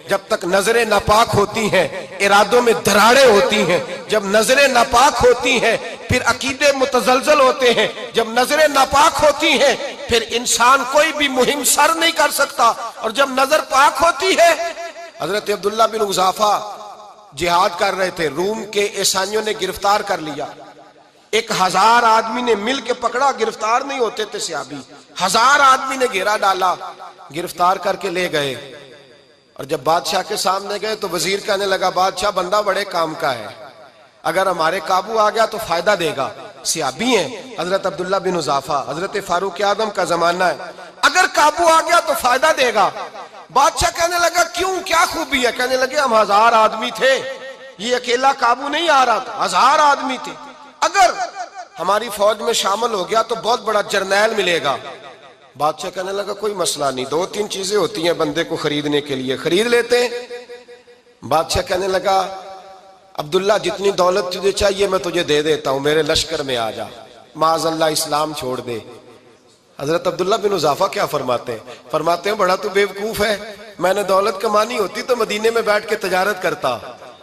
جب تک نظریں ناپاک ہوتی ہیں ارادوں میں دراڑیں ہوتی ہیں، جب نظریں ناپاک ہوتی ہیں پھر عقیدے متزلزل ہوتے ہیں، جب نظریں ناپاک ہوتی ہیں پھر انسان کوئی بھی مہم سر نہیں کر سکتا، اور جب نظر پاک ہوتی ہے۔ حضرت عبداللہ بن حذافہ جہاد کر رہے تھے، روم کے عیسائیوں نے گرفتار کر لیا، 1000 آدمی نے مل کے پکڑا، گرفتار نہیں ہوتے تھے صحابی، 1000 آدمی نے گھیرا ڈالا، گرفتار کر کے لے گئے، اور جب بادشاہ کے سامنے گئے تو وزیر کہنے لگا بادشاہ بندہ بڑے کام کا ہے، اگر ہمارے قابو آ گیا تو فائدہ دے گا، صحابی ہیں حضرت عبداللہ بن حذافہ، حضرت فاروق اعظم کا زمانہ ہے، اگر قابو آ گیا تو فائدہ دے گا۔ بادشاہ کہنے لگا کیوں، کیا خوبی ہے؟ کہنے لگے ہم 1000 آدمی تھے، یہ اکیلا قابو نہیں آ رہا تھا، 1000 آدمی تھے، اگر ہماری فوج میں شامل ہو گیا تو بہت بڑا جرنیل ملے گا۔ بادشاہ کہنے لگا کوئی مسئلہ نہیں، 2-3 چیزیں ہوتی ہیں بندے کو خریدنے کے لیے، خرید لیتے ہیں۔ بادشاہ کہنے لگا عبداللہ جتنی دولت تجھے چاہیے میں تجھے دے دیتا ہوں، میرے لشکر میں آ جا، معاذ اللہ اسلام چھوڑ دے۔ حضرت عبداللہ بن حذافہ کیا فرماتے ہیں؟ فرماتے ہیں بڑا تو بیوقوف ہے، میں نے دولت کمانی ہوتی تو مدینے میں بیٹھ کے تجارت کرتا،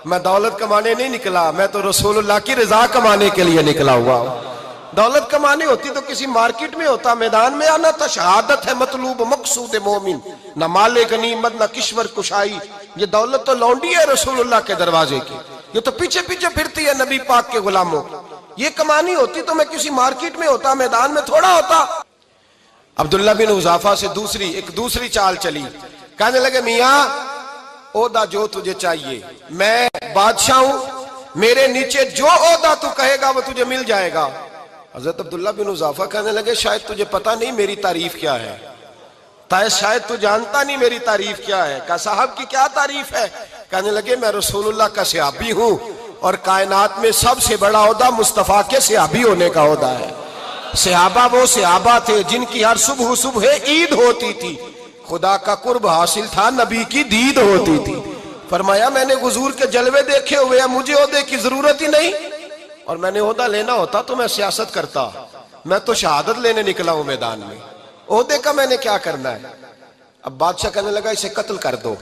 میں دولت کمانے نہیں نکلا، میں تو رسول اللہ کی رضا کمانے کے لیے نکلا ہوا ہوں۔ دولت کمانی ہوتی تو کسی مارکیٹ میں ہوتا، میدان میں آنا تھا، شہادت ہے مطلوب مقصود مومن، نہ مال غنیمت نہ کشور کشائی، یہ دولت تو لونڈی ہے رسول اللہ کے دروازے کی، یہ تو پیچھے پیچھے پھرتی ہے نبی پاک کے غلاموں، یہ کمانی ہوتی تو میں کسی مارکیٹ میں ہوتا، میدان میں تھوڑا ہوتا۔ عبداللہ بن حذافہ سے دوسری چال چلی، کہنے لگے میاں عہدہ جو تجھے چاہیے، میں بادشاہ ہوں، میرے نیچے جو عہدہ تو کہے گا وہ تجھے مل جائے گا۔ حضرت عبداللہ بن حذافہ کہنے لگے شاید تجھے پتہ نہیں میری تعریف کیا ہے، شاید تو جانتا نہیں میری تعریف کیا ہے۔ کہا صاحب کی کیا تعریف ہے؟ کہنے لگے میں رسول اللہ کا صحابی ہوں، اور کائنات میں سب سے بڑا عہدہ مصطفیٰ کے صحابی ہونے کا عہدہ ہے۔ صحابہ وہ صحابہ تھے جن کی ہر صبح عید ہوتی تھی، خدا کا قرب حاصل تھا، نبی کی دید ہوتی تھی۔ فرمایا میں نے حضور کے جلوے دیکھے ہوئے ہیں، مجھے عہدے کی ضرورت ہی نہیں، اور میں نے عہدہ لینا ہوتا تو میں سیاست کرتا، میں تو شہادت لینے نکلا ہوں میدان میں، عہدے کا میں نے کیا کرنا ہے؟ اب بادشاہ کہنے لگا اسے قتل کر دو،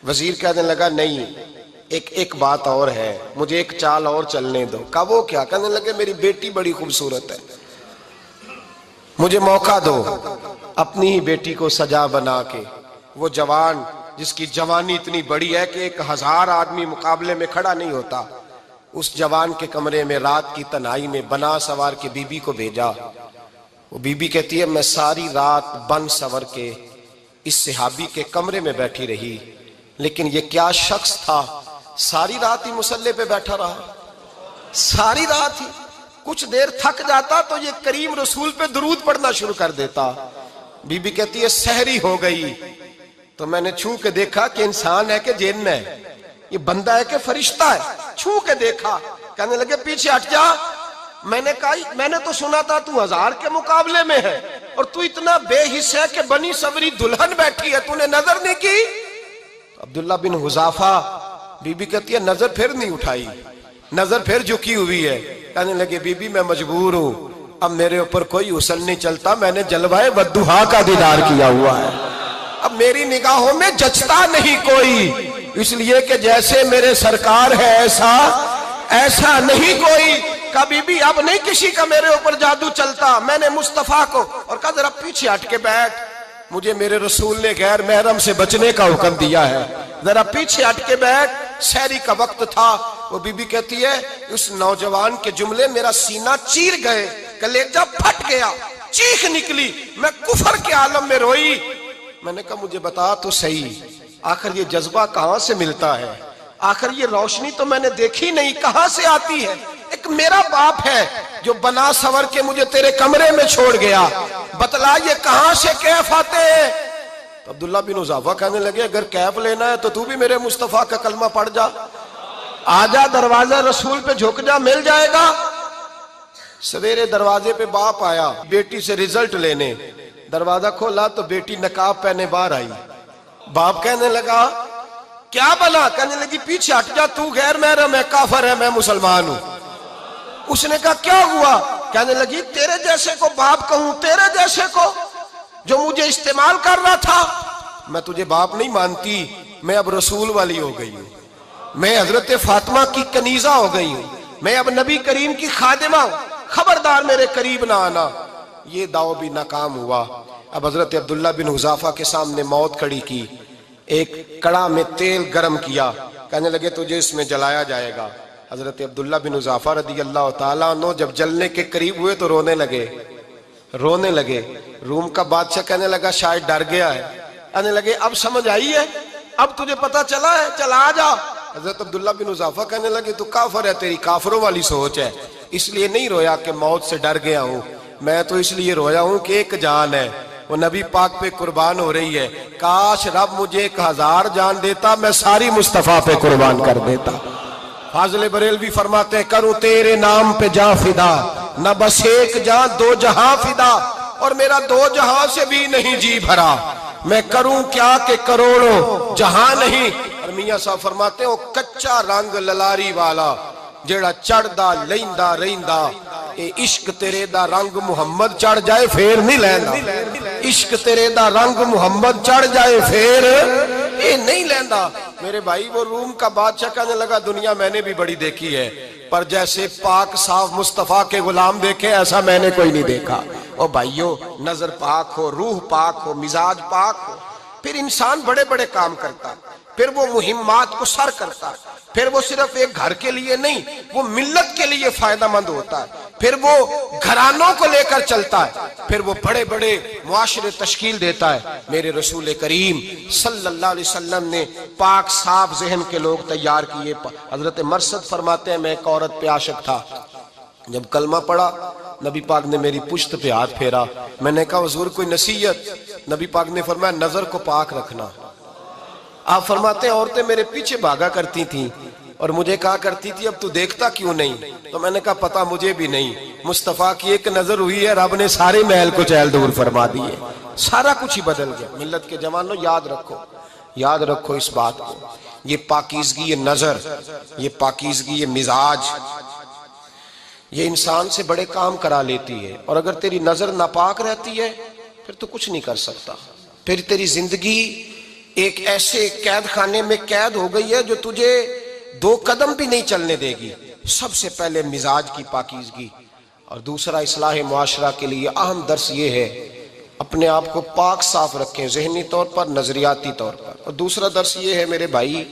وزیر کہنے لگا نہیں ایک بات اور ہے، مجھے ایک چال اور چلنے دو۔ کہا وہ کیا؟ کہنے لگے میری بیٹی بڑی خوبصورت ہے، مجھے موقع دو، اپنی ہی بیٹی کو سجا بنا کے، وہ جوان جس کی جوانی اتنی بڑی ہے کہ 1000 آدمی مقابلے میں کھڑا نہیں ہوتا، اس جوان کے کمرے میں رات کی تنہائی میں بنا سوار کے بی بی کو بھیجا۔ وہ بی بی کہتی ہے میں ساری رات بن سور کے اس صحابی کے کمرے میں بیٹھی رہی، لیکن یہ کیا شخص تھا، ساری رات ہی مسلح پہ بیٹھا رہا، ساری رات ہی، کچھ دیر تھک جاتا تو یہ کریم رسول پہ درود پڑھنا شروع کر دیتا۔ بی بی کہتی ہے سحری ہو گئی تو میں نے چھو کے دیکھا کہ انسان ہے کہ جن ہے، یہ بندہ ہے کہ فرشتہ ہے، چھو کے دیکھا، کہنے لگے پیچھے ہٹ جا۔ میں نے کہا میں نے تو سنا تھا تو 1000 کے مقابلے میں ہے، اور تو اتنا بے حس ہے کہ بنی سوری دلہن بیٹھی ہے، تو نے نظر نہیں کی؟ عبداللہ بن حذافہ، بی بی کہتی ہے نظر پھر نہیں اٹھائی، نظر پھر جھکی ہوئی ہے۔ کہنے لگے بی بی میں مجبور ہوں، اب میرے اوپر کوئی حسن نہیں چلتا، میں نے جلوہ والضحیٰ کا دیدار کیا ہوا ہے، اب میری نگاہوں میں جچتا نہیں کوئی، اس لیے کہ جیسے میرے سرکار ہے ایسا نہیں کوئی۔ کبھی بھی اب نہیں کسی کا میرے اوپر جادو چلتا، میں نے مصطفیٰ کو، اور کہا ذرا پیچھے ہٹ کے بیٹھ، مجھے میرے رسول نے غیر محرم سے بچنے کا حکم دیا ہے، ذرا پیچھے ہٹ کے بیٹھ۔ سحری کا وقت تھا، وہ بی بی کہتی ہے اس نوجوان کے جملے میرا سینہ چیر گئے، کلیجہ پھٹ گیا، چیخ نکلی، میں کفر کے عالم میں روئی۔ میں نے کہا مجھے بتا تو صحیح، آخر یہ جذبہ کہاں سے ملتا ہے، آخر یہ روشنی تو میں نے دیکھی نہیں، کہاں سے آتی ہے؟ ایک میرا باپ ہے جو بنا سور کے مجھے تیرے کمرے میں چھوڑ گیا، بتلا یہ کہاں سے کیف آتے ہیں؟ تو عبداللہ بن حذافہ کہنے لگے اگر کیف لینا ہے تو بھی میرے مصطفیٰ کا کلمہ پڑھ جا، آجا دروازہ رسول پہ جھک جا، مل جائے گا۔ سویرے دروازے پہ باپ آیا بیٹی سے رزلٹ لینے، دروازہ کھولا تو بیٹی نقاب پہنے باہر آئی، باپ کہنے لگا کیا بنا؟ کہنے لگی پیچھے ہٹ جا، تو غیر محرم ہے، کافر ہے، میں مسلمان ہوں۔ اس نے کہا کیا ہوا؟ کہنے لگی تیرے جیسے کو باپ کہوں، تیرے جیسے کو جو مجھے استعمال کر رہا تھا، میں تجھے باپ نہیں مانتی، میں اب رسول والی ہو گئی ہوں، میں حضرت فاطمہ کی کنیزہ ہو گئی ہوں، میں اب نبی کریم کی خادمہ ہوں، خبردار میرے قریب نہ آنا۔ یہ دعو بھی ناکام ہوا۔ اب حضرت عبداللہ بن حذافہ کے سامنے موت کھڑی کی، ایک کڑا میں تیل گرم کیا، کہنے لگے تجھے اس میں جلایا جائے گا۔ حضرت عبداللہ بن حذافہ رضی اللہ تعالیٰ عنہ جب جلنے کے قریب ہوئے تو رونے لگے۔ روم کا بادشاہ کہنے لگا شاید ڈر گیا ہے، کہنے لگے اب سمجھ آئی ہے، اب تجھے پتا چلا ہے، چلا آ جا۔ حضرت عبداللہ بن حذافہ کہنے لگے تو کافر ہے، تیری کافروں والی سوچ ہے، اس لیے نہیں رویا کہ موت سے ڈر گیا ہوں، میں تو اس لیے رویا ہوں کہ ایک جان ہے، وہ نبی پاک پہ قربان ہو رہی ہے، کاش رب مجھے 1000 جان دیتا، میں ساری مصطفیٰ پہ قربان کر دیتا۔ فاضل بریلوی فرماتے ہیں کروں تیرے نام پہ جاں فدا، نہ بس ایک جاں 2 جہاں فدا، اور میرا 2 جہاں سے بھی نہیں جی بھرا، میں کروں کیا کہ کروڑوں جہاں نہیں۔ اور میاں صاحب فرماتے ہیں وہ کچا رنگ للاری والا جیڑا چڑھدا لیندا رہندا، اے عشق تیرے دا رنگ محمد چڑھ جائے پھر نہیں لیندا، عشق تیرے دا رنگ محمد چڑھ جائے پھر اے نہیں لیندا۔ میرے بھائی وہ روم کا بادشاہ کہنے لگا دنیا میں نے بھی بڑی دیکھی ہے، پر جیسے پاک صاف مصطفیٰ کے غلام دیکھے ایسا میں نے کوئی نہیں دیکھا۔ او بھائیو، نظر پاک ہو، روح پاک ہو، مزاج پاک ہو، پھر انسان بڑے بڑے کام کرتا، پھر وہ مہمات کو سر کرتا، پھر وہ صرف ایک گھر کے لیے نہیں، وہ ملت کے لیے فائدہ مند ہوتا ہے، پھر وہ گھرانوں کو لے کر چلتا ہے، پھر وہ بڑے بڑے معاشرے تشکیل دیتا ہے۔ میرے رسول کریم صلی اللہ علیہ وسلم نے پاک صاف ذہن کے لوگ تیار کیے۔ حضرت مرثد فرماتے ہیں میں ایک عورت پہ عاشق تھا، جب کلمہ پڑھا نبی پاک نے میری پشت پہ ہاتھ پھیرا، میں نے کہا حضور کوئی نصیحت؟ نبی پاک نے فرمایا نظر کو پاک رکھنا۔ آپ فرماتے ہیں عورتیں میرے پیچھے بھاگا کرتی تھیں اور مجھے کہا کرتی تھی اب تو دیکھتا کیوں نہیں؟ تو میں نے کہا پتہ مجھے بھی نہیں، مصطفیٰ کی ایک نظر ہوئی ہے، رب نے سارے محل کو چہل دور فرما دیے، سارا کچھ ہی بدل گیا۔ ملت کے جوانوں یاد رکھو اس بات کو، یہ پاکیزگی، یہ نظر، یہ پاکیزگی، یہ مزاج، یہ انسان سے بڑے کام کرا لیتی ہے، اور اگر تیری نظر ناپاک رہتی ہے پھر تو کچھ نہیں کر سکتا، پھر تیری زندگی ایک ایسے قید خانے میں قید ہو گئی ہے جو تجھے 2 قدم بھی نہیں چلنے دے گی۔ سب سے پہلے مزاج کی پاکیزگی، اور دوسرا اصلاح معاشرہ کے لیے اہم درس یہ ہے اپنے آپ کو پاک صاف رکھیں، ذہنی طور پر، نظریاتی طور پر۔ اور دوسرا درس یہ ہے میرے بھائی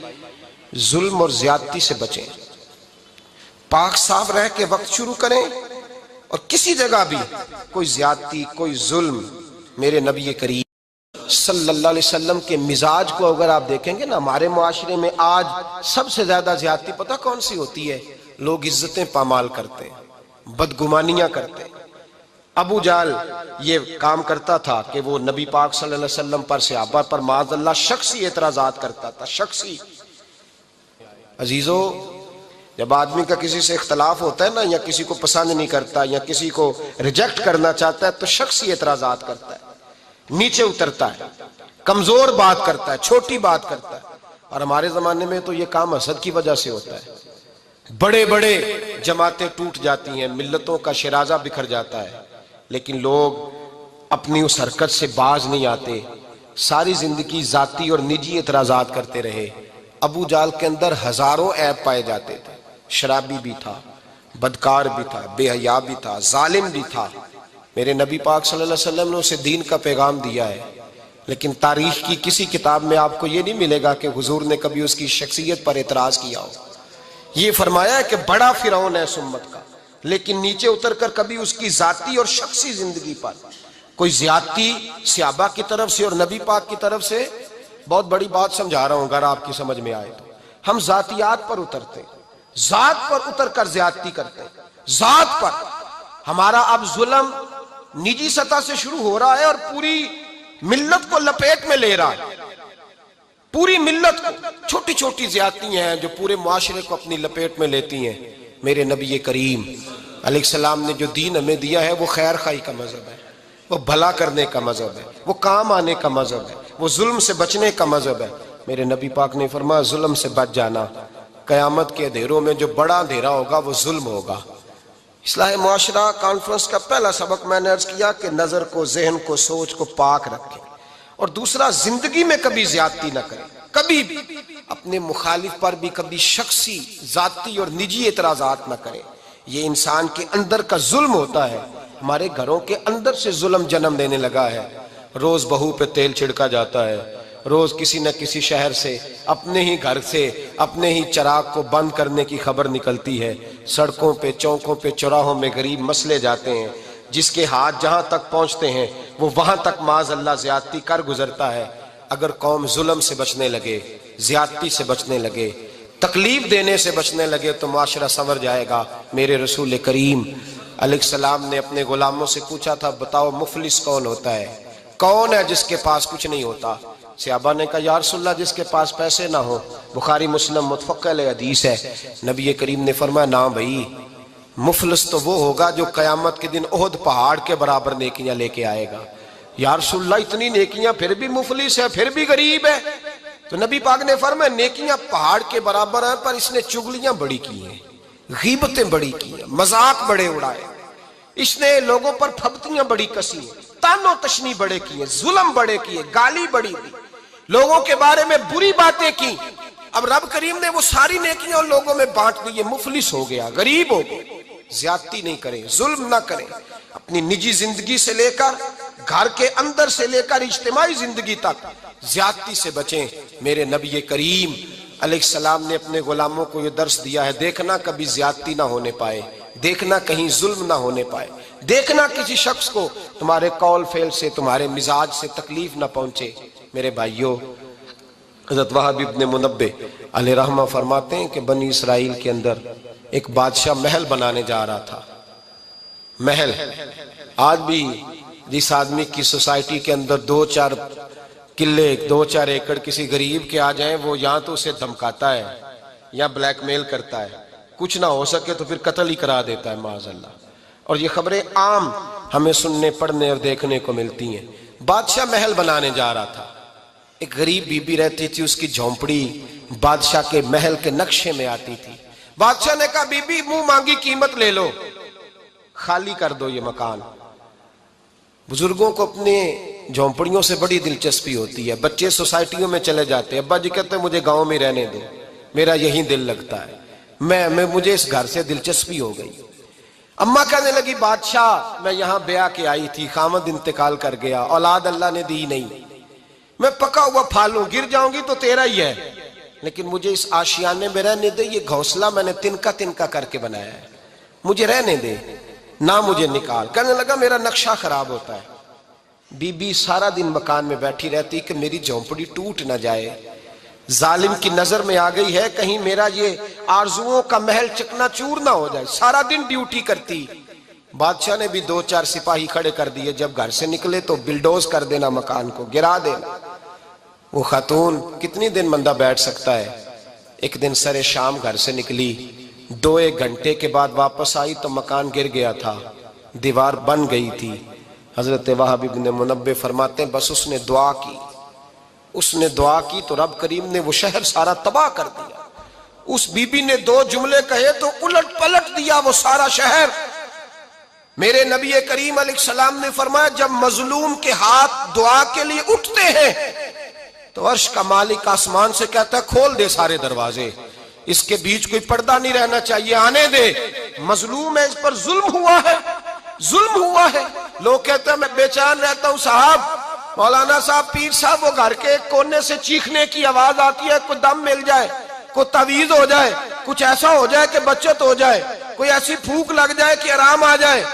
ظلم اور زیادتی سے بچیں، پاک صاف رہ کے وقت شروع کریں، اور کسی جگہ بھی کوئی زیادتی، کوئی ظلم، میرے نبی کریم صلی اللہ علیہ وسلم کے مزاج کو اگر آپ دیکھیں گے نا، ہمارے معاشرے میں آج سب سے زیادہ زیادتی پتہ کون سی ہوتی ہے؟ لوگ عزتیں پامال کرتے ہیں، بدگمانیاں کرتے ہیں۔ ابو جہل یہ کام کرتا تھا کہ وہ نبی پاک صلی اللہ علیہ وسلم پر، صحابہ پر معاذ اللہ شخصی اعتراضات کرتا تھا، شخصی۔ عزیزو، جب آدمی کا کسی سے اختلاف ہوتا ہے نا، یا کسی کو پسند نہیں کرتا یا کسی کو ریجیکٹ کرنا چاہتا ہے تو شخصی اعتراضات کرتا ہے، نیچے اترتا ہے، کمزور بات کرتا ہے، چھوٹی بات کرتا ہے۔ اور ہمارے زمانے میں تو یہ کام حسد کی وجہ سے ہوتا ہے، بڑے بڑے جماعتیں ٹوٹ جاتی ہیں، ملتوں کا شرازہ بکھر جاتا ہے، لیکن لوگ اپنی اس حرکت سے باز نہیں آتے، ساری زندگی ذاتی اور نجی اعتراضات کرتے رہے۔ ابو جہل کے اندر ہزاروں عیب پائے جاتے تھے، شرابی بھی تھا، بدکار بھی تھا، بے حیا بھی تھا، ظالم بھی تھا۔ میرے نبی پاک صلی اللہ علیہ وسلم نے اسے دین کا پیغام دیا ہے، لیکن تاریخ کی کسی کتاب میں آپ کو یہ نہیں ملے گا کہ حضور نے کبھی اس کی شخصیت پر اعتراض کیا ہو۔ یہ فرمایا ہے کہ بڑا فرعون ہے اس امت کا، لیکن نیچے اتر کر کبھی اس کی ذاتی اور شخصی زندگی پر کوئی زیادتی صحابہ کی طرف سے اور نبی پاک کی طرف سے۔ بہت بڑی بات سمجھا رہا ہوں، اگر آپ کی سمجھ میں آئے تو ہم ذاتیات پر اترتے، ذات پر اتر کر زیادتی کرتے، ذات پر۔ ہمارا اب ظلم نجی سطح سے شروع ہو رہا ہے اور پوری ملت کو لپیٹ میں لے رہا ہے، پوری ملت کو۔ چھوٹی چھوٹی زیادتی ہیں جو پورے معاشرے کو اپنی لپیٹ میں لیتی ہیں۔ میرے نبی کریم علیہ السلام نے جو دین ہمیں دیا ہے وہ خیر خواہی کا مذہب ہے، وہ بھلا کرنے کا مذہب ہے، وہ کام آنے کا مذہب ہے، وہ ظلم سے بچنے کا مذہب ہے۔ میرے نبی پاک نے فرمایا ظلم سے بچ جانا، قیامت کے اندھیروں میں جو بڑا اندھیرا ہوگا وہ ظلم ہوگا۔ اصلاح معاشرہ کانفرنس کا پہلا سبق میں نے عرض کیا کہ نظر کو، ذہن کو، سوچ کو پاک رکھیں، اور دوسرا زندگی میں کبھی زیادتی نہ کریں، کبھی بھی اپنے مخالف پر بھی کبھی شخصی ذاتی اور نجی اعتراضات نہ کریں. یہ انسان کے اندر کا ظلم ہوتا ہے. ہمارے گھروں کے اندر سے ظلم جنم لینے لگا ہے. روز بہو پہ تیل چھڑکا جاتا ہے, روز کسی نہ کسی شہر سے, اپنے ہی گھر سے, اپنے ہی چراغ کو بند کرنے کی خبر نکلتی ہے. سڑکوں پہ, چوکوں پہ, چوراہوں میں غریب مسلے جاتے ہیں. جس کے ہاتھ جہاں تک پہنچتے ہیں وہ وہاں تک معاذ اللہ زیادتی کر گزرتا ہے. اگر قوم ظلم سے بچنے لگے, زیادتی سے بچنے لگے, تکلیف دینے سے بچنے لگے تو معاشرہ سنور جائے گا. میرے رسول کریم علیہ السلام نے اپنے غلاموں سے پوچھا تھا, بتاؤ مفلس کون ہوتا ہے؟ کون ہے جس کے پاس کچھ نہیں ہوتا؟ صحابہ نے کہا یا رسول اللہ جس کے پاس پیسے نہ ہو. بخاری مسلم متفق علیہ حدیث ہے. نبی کریم نے فرمایا نا بھائی, مفلس تو وہ ہوگا جو قیامت کے دن احد پہاڑ کے برابر نیکیاں لے کے آئے گا. یا رسول اللہ اتنی نیکیاں پھر بھی مفلس ہے, پھر بھی غریب ہے؟ تو نبی پاک نے فرمایا نیکیاں پہاڑ کے برابر ہیں, پر اس نے چگلیاں بڑی کی ہیں, غیبتیں بڑی کی ہیں, مذاق بڑے اڑائے, اس نے لوگوں پر پھبتیاں بڑی کسی ہیں, تان و تشنی بڑے کیے, ظلم بڑے کیے, گالی بڑی دی, لوگوں کے بارے میں بری باتیں کی. اب رب کریم نے وہ ساری نیکیاں لوگوں میں بانٹ دی. مفلس ہو گیا, غریب ہو گیا. زیادتی نہیں کریں, ظلم نہ کریں. اپنی نجی زندگی سے لے کر, گھر کے اندر سے لے کر اجتماعی زندگی تک زیادتی سے بچیں. میرے نبی کریم علیہ السلام نے اپنے غلاموں کو یہ درس دیا ہے, دیکھنا کبھی زیادتی نہ ہونے پائے, دیکھنا کہیں ظلم نہ ہونے پائے, دیکھنا کسی شخص کو تمہارے قول فعل سے, تمہارے مزاج سے تکلیف نہ پہنچے. میرے بھائیوں, حضرت وہب ابن منبہ علیہ رحمہ فرماتے ہیں کہ بنی اسرائیل کے اندر ایک بادشاہ محل بنانے جا رہا تھا. محل آج بھی جس آدمی کی سوسائٹی کے اندر 2-4 قلعے, 2-4 ایکڑ کسی غریب کے آ جائیں, وہ یہاں تو اسے دھمکاتا ہے یا بلیک میل کرتا ہے, کچھ نہ ہو سکے تو پھر قتل ہی کرا دیتا ہے معاذ اللہ. اور یہ خبریں عام ہمیں سننے, پڑھنے اور دیکھنے کو ملتی ہیں. بادشاہ محل بنانے جا رہا تھا. ایک غریب بی بی رہتی تھی, اس کی جھونپڑی بادشاہ کے محل کے نقشے میں آتی تھی. بادشاہ نے کہا بی بی منہ مانگی قیمت لے لو, خالی کر دو یہ مکان. بزرگوں کو اپنے جھونپڑیوں سے بڑی دلچسپی ہوتی ہے. بچے سوسائٹیوں میں چلے جاتے ہیں, ابا جی کہتے ہیں مجھے گاؤں میں رہنے دو, میرا یہی دل لگتا ہے, مجھے اس گھر سے دلچسپی ہو گئی. اماں کہنے لگی بادشاہ میں یہاں بیاہ کے آئی تھی, خامد انتقال کر گیا, اولاد اللہ نے دی نہیں, میں پکا ہوا پھالوں, گر جاؤں گی تو تیرا ہی ہے, لیکن مجھے اس آشیانے میں رہنے دے. یہ گھونسلہ میں نے تنکا تنکا کر کے بنایا ہے, مجھے رہنے دے, نہ مجھے نکال. کہنے لگا میرا نقشہ خراب ہوتا ہے. بی بی سارا دن مکان میں بیٹھی رہتی کہ میری جھونپڑی ٹوٹ نہ جائے. ظالم کی نظر میں آ گئی ہے کہیں میرا یہ آرزوؤں کا محل چکنا چور نہ ہو جائے. سارا دن ڈیوٹی کرتی. بادشاہ نے بھی 2-4 سپاہی کھڑے کر دیے, جب گھر سے نکلے تو بلڈوز کر دینا, مکان کو گرا دینا. وہ خاتون کتنی دن بندہ بیٹھ سکتا ہے. ایک دن سر شام گھر سے نکلی, 2-1 گھنٹے کے بعد واپس آئی تو مکان گر گیا تھا, دیوار بن گئی تھی. حضرت وہب ابن منبہ فرماتے ہیں بس اس نے دعا کی, اس نے دعا کی تو رب کریم نے وہ شہر سارا تباہ کر دیا. اس بی بی نے 2 جملے کہے تو الٹ پلٹ دیا وہ سارا شہر. میرے نبی کریم علیہ السلام نے فرمایا جب مظلوم کے ہاتھ دعا کے لیے اٹھتے ہیں تو عرش کا مالک آسمان سے کہتا ہے کھول دے سارے دروازے, اس کے بیچ کوئی پردہ نہیں رہنا چاہیے, آنے دے. مظلوم ہے, اس پر ظلم ہوا ہے, ظلم ہوا ہے. لوگ کہتے ہیں میں بے چین رہتا ہوں صاحب, مولانا صاحب, پیر صاحب, وہ گھر کے ایک کونے سے چیخنے کی آواز آتی ہے, کوئی دم مل جائے, کوئی تعویذ ہو جائے, کچھ ایسا ہو جائے کہ بچت ہو جائے, کوئی ایسی پھونک لگ جائے کہ آرام آ جائے.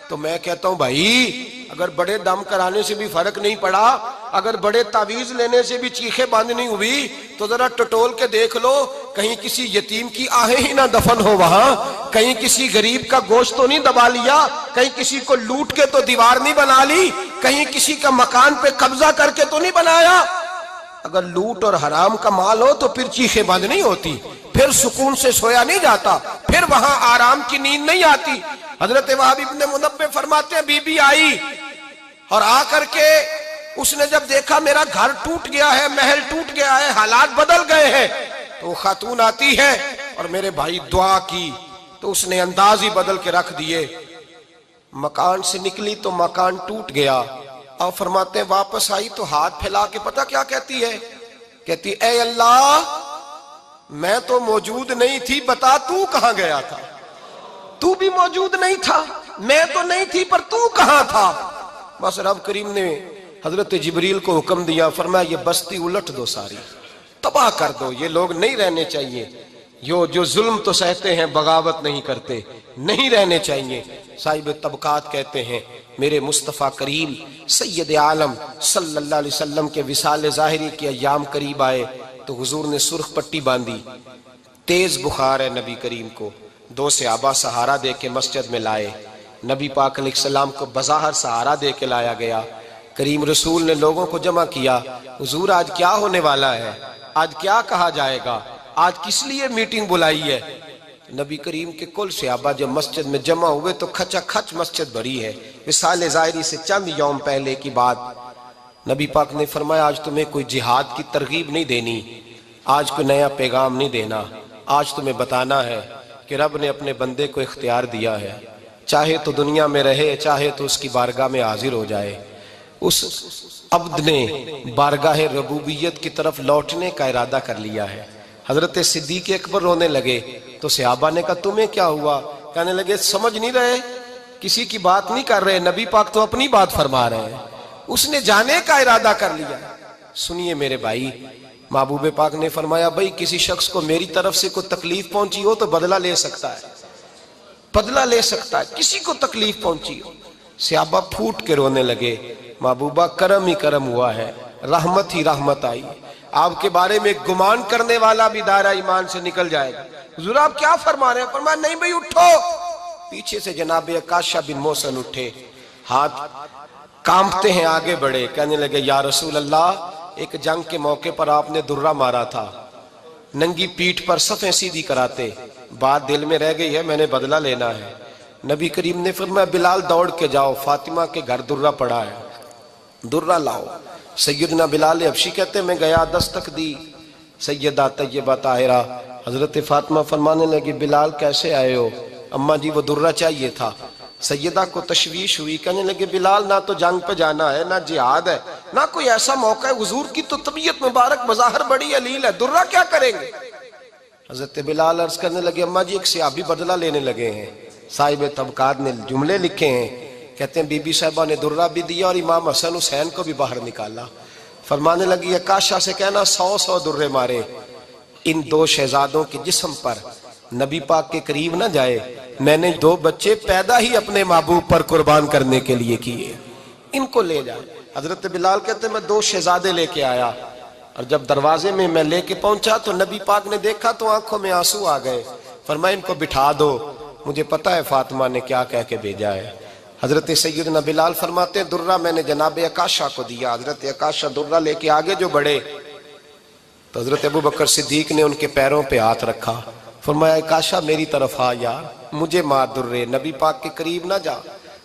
تو میں کہتا ہوں بھائی اگر بڑے دم کرانے سے بھی فرق نہیں پڑا, اگر بڑے تعویذ لینے سے بھی چیخیں بند نہیں ہوئی, تو ذرا ٹٹول کے دیکھ لو کہیں کسی یتیم کی آہیں ہی نہ دفن ہو وہاں, کہیں کسی غریب کا گوشت تو نہیں دبا لیا, کہیں کسی کو لوٹ کے تو دیوار نہیں بنا لی, کہیں کسی کا مکان پہ قبضہ کر کے تو نہیں بنایا. اگر لوٹ اور حرام کا مال ہو تو پھر چیخیں بند نہیں ہوتی, پھر سکون سے سویا نہیں جاتا, پھر وہاں آرام کی نیند نہیں آتی. حضرت وہب ابن منبہ فرماتے ہیں بی بی آئی اور آ کر کے اس نے جب دیکھا میرا گھر ٹوٹ گیا ہے, محل ٹوٹ گیا ہے, حالات بدل گئے ہیں, تو خاتون آتی ہے اور میرے بھائی دعا کی تو اس نے انداز ہی بدل کے رکھ دیے. مکان سے نکلی تو مکان ٹوٹ گیا, اور فرماتے ہیں واپس آئی تو ہاتھ پھیلا کے پتہ کیا کہتی ہے, کہتی اے اللہ میں تو موجود نہیں تھی، بتا تو کہاں گیا تھا؟ تو بھی موجود نہیں تھا، میں تو نہیں تھی، پر تو کہاں تھا؟ بس رب کریم نے حضرت جبریل کو حکم دیا، فرمایا یہ بستی الٹ دو، ساری تباہ کر دو، یہ لوگ نہیں رہنے چاہیے، جو ظلم تو سہتے ہیں بغاوت نہیں کرتے، نہیں رہنے چاہیے۔ صاحب طبقات کہتے ہیں میرے مصطفیٰ کریم سید عالم صلی اللہ علیہ وسلم کے وصال ظاہری کے ایام قریب آئے تو حضور نے سرخ پٹی باندھی، تیز بخار ہے نبی کریم کو، 2 صحابہ سہارا دے کے مسجد میں لائے، نبی پاک علیہ السلام کو بظاہر سہارا دے کے لایا گیا۔ کریم رسول نے لوگوں کو جمع کیا، حضور آج کیا ہونے والا ہے، آج کیا کہا جائے گا، آج کس لیے میٹنگ بلائی ہے؟ نبی کریم کے کل صحابہ جب مسجد میں جمع ہوئے تو کھچا کھچ مسجد بھری ہے۔ وصال ظاہری سے چند یوم پہلے کی بات، نبی پاک نے فرمایا آج تمہیں کوئی جہاد کی ترغیب نہیں دینی، آج کوئی نیا پیغام نہیں دینا، آج تمہیں بتانا ہے کہ رب نے اپنے بندے کو اختیار دیا ہے، چاہے تو دنیا میں رہے، چاہے تو اس کی بارگاہ میں حاضر ہو جائے۔ اس عبد نے بارگاہ ربوبیت کی طرف لوٹنے کا ارادہ کر لیا ہے۔ حضرت صدیق اکبر رونے لگے تو صحابہ نے کہا تمہیں کیا ہوا؟ کہنے لگے سمجھ نہیں رہے، کسی کی بات نہیں کر رہے، نبی پاک تو اپنی بات فرما رہے ہیں، اس نے جانے کا ارادہ کر لیا۔ سنیے میرے بھائی، محبوب پاک نے فرمایا بھائی کسی شخص کو میری طرف سے کوئی تکلیف پہنچی ہو تو بدلہ لے سکتا ہے، بدلہ لے سکتا ہے، کسی کو تکلیف پہنچی ہو۔ صحابہ پھوٹ کے رونے لگے، محبوبہ کرم ہی کرم ہوا ہے، رحمت ہی رحمت آئی، آپ کے بارے میں گمان کرنے والا بھی دائرہ ایمان سے نکل جائے گا۔ حضور آپ کیا فرما رہے ہیں؟ فرمایا نہیں بھئی اٹھو۔ پیچھے سے جناب عکاشہ بن محصن اٹھے، ہاتھ کانپتے ہیں، آگے بڑھے، کہنے لگے یا رسول اللہ ایک جنگ کے موقع پر آپ نے درہ مارا تھا، ننگی پیٹھ پر صفیں سیدھی کراتے، بات دل میں رہ گئی ہے، میں نے بدلہ لینا ہے۔ نبی کریم نے فرمایا بلال دوڑ کے جاؤ، فاطمہ کے گھر درہ پڑا ہے، درہ لاؤ۔ سیدنا بلال حبشی کہتے میں گیا، دستک دی، سیدہ طیبہ طاہرہ حضرت فاطمہ فرمانے لگی بلال کیسے آئے ہو؟ اماں جی وہ درہ چاہیے تھا۔ سیدہ کو تشویش ہوئی، کہنے لگے بلال نہ تو جنگ پہ جانا ہے، نہ جہاد ہے، نہ کوئی ایسا موقع ہے، حضور کی تو طبیعت مبارک بظاہر بڑی علیل ہے، درہ کیا کریں گے؟ حضرت بلال عرض کرنے لگے اماں جی ایک صحابی بدلہ لینے لگے ہیں، صاحب طبقات نے جملے لکھے ہیں، کہتے ہیں بی بی صاحبہ نے درہ بھی دیا اور امام حسن حسین کو بھی باہر نکالا۔ فرمانے لگی عکاشہ سے کہنا 100 درے مارے، ان 2 شہزادوں کے جسم پر نبی پاک کے قریب نہ جائے، میں نے 2 بچے پیدا ہی اپنے محبوب پر قربان کرنے کے لیے کیے، ان کو لے جائے۔ حضرت بلال کہتے ہیں میں 2 شہزادے لے کے آیا، اور جب دروازے میں میں لے کے پہنچا تو نبی پاک نے دیکھا تو آنکھوں میں آنسو آ گئے، فرمایا ان کو بٹھا دو، مجھے پتا ہے فاطمہ نے کیا کہہ کے بھیجا ہے۔ حضرت سیدنا بلال فرماتے ہیں درہ میں نے جناب عکاشہ کو دیا، حضرت عکاشہ درہ لے کے آگے جو بڑھے تو حضرت ابوبکر صدیق نے ان کے پیروں پہ ہاتھ رکھا، فرمایا عکاشہ میری طرف آ یار، مجھے مار درے، نبی پاک کے قریب نہ جا۔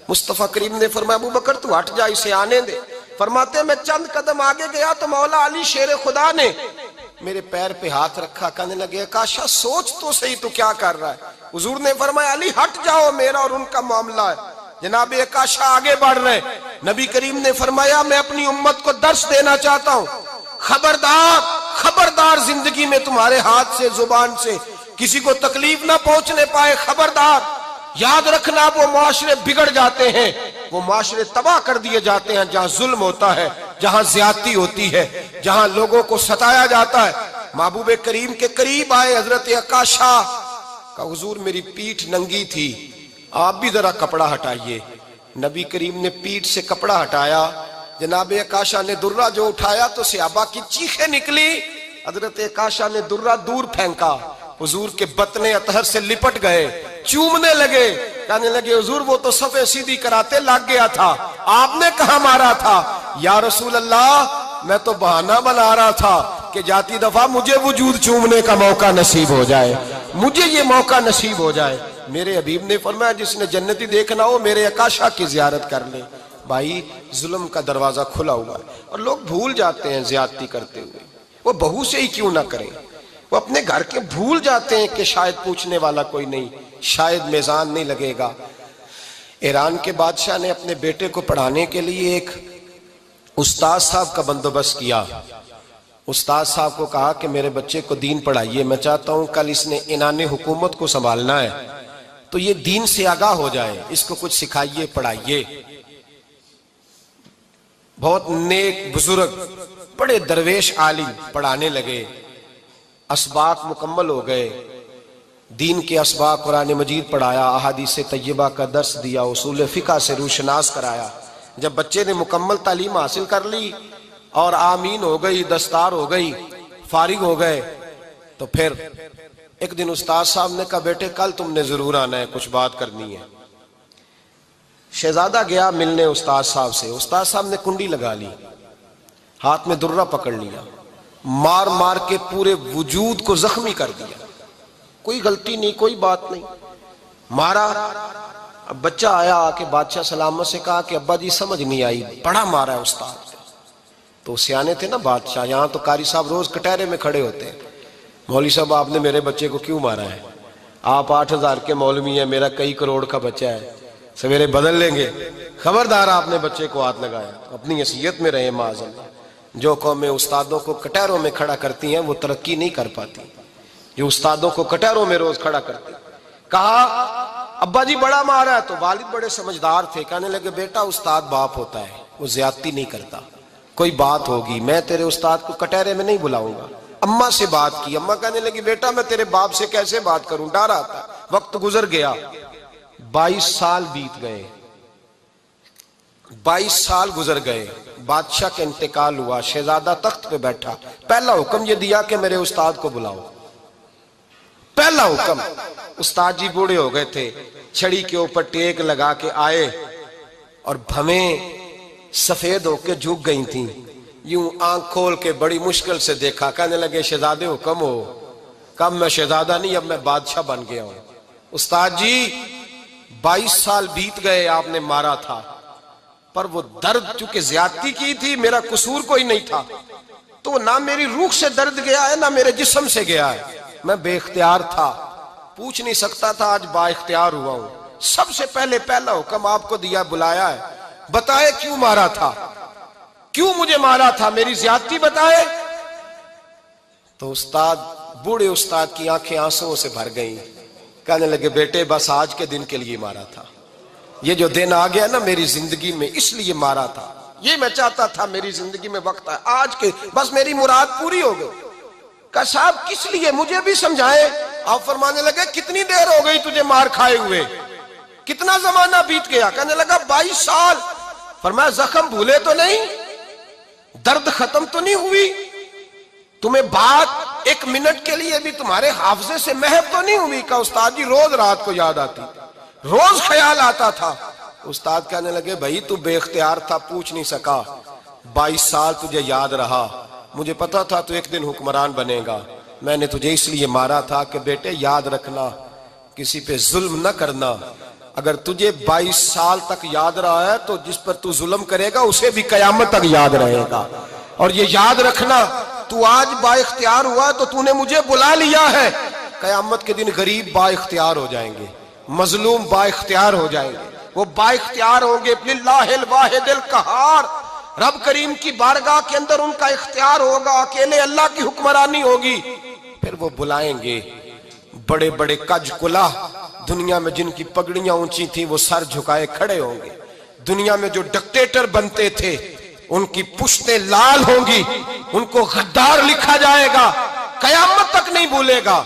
مصطفیٰ کریم نے فرمایا ابوبکر تو ہٹ جا، اسے آنے دے۔ فرماتے ہیں میں چند قدم آگے گیا تو مولا علی شیر خدا نے میرے پیر پہ ہاتھ رکھا، کہنے لگے عکاشہ سوچ تو صحیح تو کیا کر رہا ہے؟ حضور نے فرمایا علی ہٹ جاؤ، میرا اور ان کا معاملہ ہے۔ جناب عکاشہ آگے بڑھ رہے، نبی کریم نے فرمایا میں اپنی امت کو درس دینا چاہتا ہوں، خبردار خبردار زندگی میں تمہارے ہاتھ سے زبان سے کسی کو تکلیف نہ پہنچنے پائے، خبردار یاد رکھنا وہ معاشرے بگڑ جاتے ہیں، وہ معاشرے تباہ کر دیے جاتے ہیں جہاں ظلم ہوتا ہے، جہاں زیادتی ہوتی ہے، جہاں لوگوں کو ستایا جاتا ہے۔ محبوب کریم کے قریب آئے حضرت عکاشہ کا حضور میری پیٹھ ننگی تھی، آپ بھی ذرا کپڑا ہٹائیے۔ نبی کریم نے پیٹھ سے کپڑا ہٹایا، جناب عکاشہ نے درہ جو اٹھایا تو صحابہ کی چیخیں نکلی، حضرت عکاشہ نے درہ دور پھینکا، حضور کے بطن اطہر سے لپٹ گئے، چومنے لگے، کہنے لگے حضور وہ تو صفیں سیدھی کراتے لگ گیا تھا، آپ نے کہاں مارا تھا؟ یا رسول اللہ میں تو بہانہ بنا رہا تھا کہ جاتی دفعہ مجھے وجود چومنے کا موقع نصیب ہو جائے، مجھے یہ موقع نصیب ہو جائے۔ میرے حبیب نے فرمایا جس نے جنتی دیکھنا ہو میرے عکاشہ کی زیارت کر لے۔ بھائی ظلم کا دروازہ کھلا ہوا ہے اور لوگ بھول جاتے ہیں زیادتی کرتے ہوئے، وہ بہو سے ہی کیوں نہ کریں، وہ اپنے گھر کے بھول جاتے ہیں کہ شاید پوچھنے والا کوئی نہیں، شاید میزان نہیں لگے گا۔ ایران کے بادشاہ نے اپنے بیٹے کو پڑھانے کے لیے ایک استاد صاحب کا بندوبست کیا، استاد صاحب کو کہا کہ میرے بچے کو دین پڑھائیے، میں چاہتا ہوں کل اس نے عنان حکومت کو سنبھالنا ہے تو یہ دین سے آگاہ ہو جائے، اس کو کچھ سکھائیے، پڑھائیے۔ بہت نیک بزرگ بڑے درویش عالم پڑھانے لگے، اسباق مکمل ہو گئے، دین کے اسباق قرآن مجید پڑھایا، احادیث طیبہ کا درس دیا، اصول فقہ سے روشناس کرایا۔ جب بچے نے مکمل تعلیم حاصل کر لی اور آمین ہو گئی، دستار ہو گئی، فارغ ہو گئے، تو پھر ایک دن استاد صاحب نے کہا بیٹے کل تم نے ضرور آنا ہے، کچھ بات کرنی ہے۔ شہزادہ گیا ملنے استاد صاحب سے، استاد صاحب نے کنڈی لگا لی، ہاتھ میں درہ پکڑ لیا، مار مار کے پورے وجود کو زخمی کر دیا، کوئی غلطی نہیں، کوئی بات نہیں، مارا۔ اب بچہ آیا آ کے بادشاہ سلامت سے کہا کہ ابا جی سمجھ نہیں آئی، بڑا مارا ہے استاد۔ تو سیانے تھے نا بادشاہ، یہاں تو قاری صاحب روز کٹہرے میں کھڑے ہوتے ہیں، مولوی صاحب آپ نے میرے بچے کو کیوں مارا ہے؟ آپ 8,000 کے مولوی ہیں، میرا کئی کروڑ کا بچہ ہے، سویرے بدل لیں گے، خبردار آپ نے بچے کو ہاتھ لگایا۔ اپنی حیثیت میں رہے معاذ اللہ۔ جو قومیں استادوں کو کٹہروں میں کھڑا کرتی ہیں وہ ترقی نہیں کر پاتی، جو استادوں کو کٹہروں میں روز کھڑا کرتی۔ کہا ابا جی بڑا مارا ہے، تو والد بڑے سمجھدار تھے، کہنے لگے بیٹا استاد باپ ہوتا ہے، وہ زیادتی نہیں کرتا، کوئی بات ہوگی میں تیرے استاد کو کٹہرے میں نہیں بلاؤں گا۔ اماں سے بات کی، اماں کہنے لگی بیٹا میں تیرے باپ سے کیسے بات کروں، ڈر آتا۔ وقت گزر گیا، 22 سال بیت گئے، 22 سال گزر گئے، بادشاہ کا انتقال ہوا، شہزادہ تخت پہ بیٹھا، پہلا حکم یہ دیا کہ میرے استاد کو بلاؤ، پہلا حکم۔ استاد جی بوڑھے ہو گئے تھے، چھڑی کے اوپر ٹیک لگا کے آئے اور بھویں سفید ہو کے جھک گئی تھیں، یوں آنکھ کھول کے بڑی مشکل سے دیکھا، کہنے لگے شہزادے حکم ہو۔ کب میں شہزادہ نہیں، اب میں بادشاہ بن گیا ہوں۔ استاد جی 22 سال بیت گئے، آپ نے مارا تھا، پر وہ درد چونکہ زیادتی کی تھی، میرا قصور کوئی نہیں تھا، تو نہ میری روح سے درد گیا ہے نہ میرے جسم سے گیا ہے، میں بے اختیار تھا، پوچھ نہیں سکتا تھا، آج با اختیار ہوا ہوں۔ سب سے پہلے پہلا حکم آپ کو دیا، بلایا ہے، بتائے کیوں مارا تھا، کیوں مجھے مارا تھا، میری زیادتی بتائے۔ تو استاد، بوڑھے استاد کی آنکھیں آنسوؤں سے بھر گئیں، کہنے لگے بیٹے بس آج کے دن کے لیے مارا تھا، یہ جو دن آ گیا نا میری زندگی میں اس لیے مارا تھا، یہ میں چاہتا تھا میری زندگی میں وقت ہے، آج کے بس میری مراد پوری ہو گئی۔ کہا صاحب کس لیے، مجھے بھی سمجھائے۔ آپ فرمانے لگے کتنی دیر ہو گئی تجھے مار کھائے ہوئے، کتنا زمانہ بیت گیا؟ کہنے لگا 22 سال۔ فرمایا زخم بھولے تو نہیں، درد ختم تو نہیں ہوئی، تمہیں بات 1 منٹ کے لیے بھی تمہارے حافظے سے محو تو نہیں ہوئی؟ کہا استاد جی روز رات کو یاد آتی، روز خیال آتا تھا۔ استاد کہنے لگے بھائی تو بے اختیار تھا، پوچھ نہیں سکا، 22 سال تجھے یاد رہا، مجھے پتا تھا تو ایک دن حکمران بنے گا، میں نے تجھے اس لیے مارا تھا کہ بیٹے یاد رکھنا، کسی پہ ظلم نہ کرنا، اگر تجھے 22 سال تک یاد رہا ہے تو جس پر تو ظلم کرے گا اسے بھی قیامت تک یاد رہے گا، اور یہ یاد رکھنا تو آج با اختیار ہوا تو تو نے مجھے بلا لیا ہے، قیامت کے دن غریب با اختیار ہو جائیں گے، مظلوم با اختیار ہو جائیں گے، وہ با اختیار ہوں گے، للہ الواحد القہار، رب کریم کی بارگاہ کے اندر ان کا اختیار ہوگا، اکیلے اللہ کی حکمرانی ہوگی، پھر وہ بلائیں گے، بڑے بڑے کج کلا دنیا میں جن کی پگڑیاں اونچی تھیں وہ سر جھکائے کھڑے ہوں گے، دنیا میں جو ڈکٹیٹر بنتے تھے ان کی پشتیں لال ہوں گی، ان کو غدار لکھا جائے گا، قیامت تک نہیں بھولے گا۔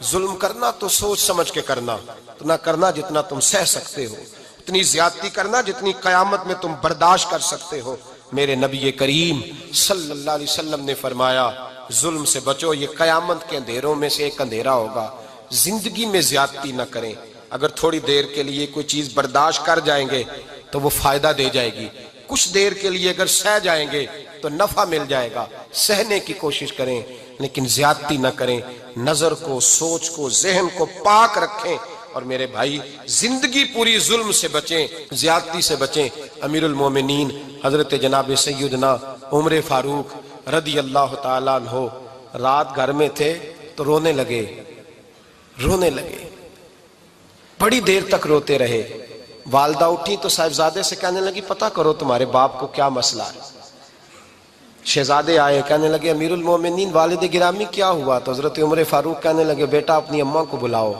ظلم کرنا تو سوچ سمجھ کے کرنا، اتنا کرنا جتنا تم سہ سکتے ہو، اتنی زیادتی کرنا جتنی قیامت میں تم برداشت کر سکتے ہو۔ میرے نبی کریم صلی اللہ علیہ وسلم نے فرمایا ظلم سے بچو، یہ قیامت کے اندھیروں میں سے ایک اندھیرا ہوگا، زندگی میں زیادتی نہ کریں، اگر تھوڑی دیر کے لیے کوئی چیز برداشت کر جائیں گے تو وہ فائدہ دے جائے گی، کچھ دیر کے لیے اگر سہ جائیں گے تو نفع مل جائے گا، سہنے کی کوشش کریں لیکن زیادتی نہ کریں، نظر کو، سوچ کو، ذہن کو پاک رکھیں، اور میرے بھائی زندگی پوری ظلم سے بچیں، زیادتی سے بچیں۔ امیر المومنین حضرت جناب سیدنا عمر فاروق رضی اللہ تعالیٰ عنہ رات گھر میں تھے تو رونے لگے، بڑی دیر تک روتے رہے۔ والدہ اٹھی تو صاحبزادے سے کہنے لگی پتہ کرو تمہارے باپ کو کیا مسئلہ ہے۔ شہزادے آئے، کہنے لگے امیر المومنین والد گرامی کیا ہوا؟ تو حضرت عمر فاروق کہنے لگے بیٹا اپنی اماں کو بلاؤ۔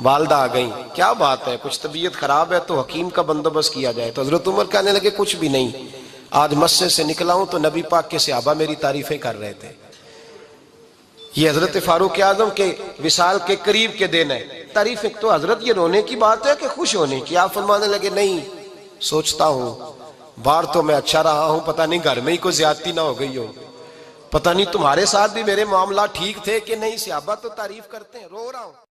والدہ آ گئیں، کیا بات ہے، کچھ طبیعت خراب ہے تو حکیم کا بندوبست کیا جائے۔ تو حضرت عمر کہنے لگے کچھ بھی نہیں، آج مسجد سے نکلا ہوں تو نبی پاک کے صحابہ میری تعریفیں کر رہے تھے۔ یہ حضرت فاروق اعظم کے وصال کے قریب کے دن ہے۔ تعریفیں تو حضرت یہ رونے کی بات ہے کہ خوش ہونے کی؟ آپ فرمانے لگے نہیں، سوچتا ہوں باہر تو میں اچھا رہا ہوں، پتہ نہیں گھر میں ہی کوئی زیادتی نہ ہو گئی ہو، پتہ نہیں تمہارے ساتھ بھی میرے معاملات ٹھیک تھے کہ نہیں، صحابہ تو تعریف کرتے ہیں، رو رہا ہوں۔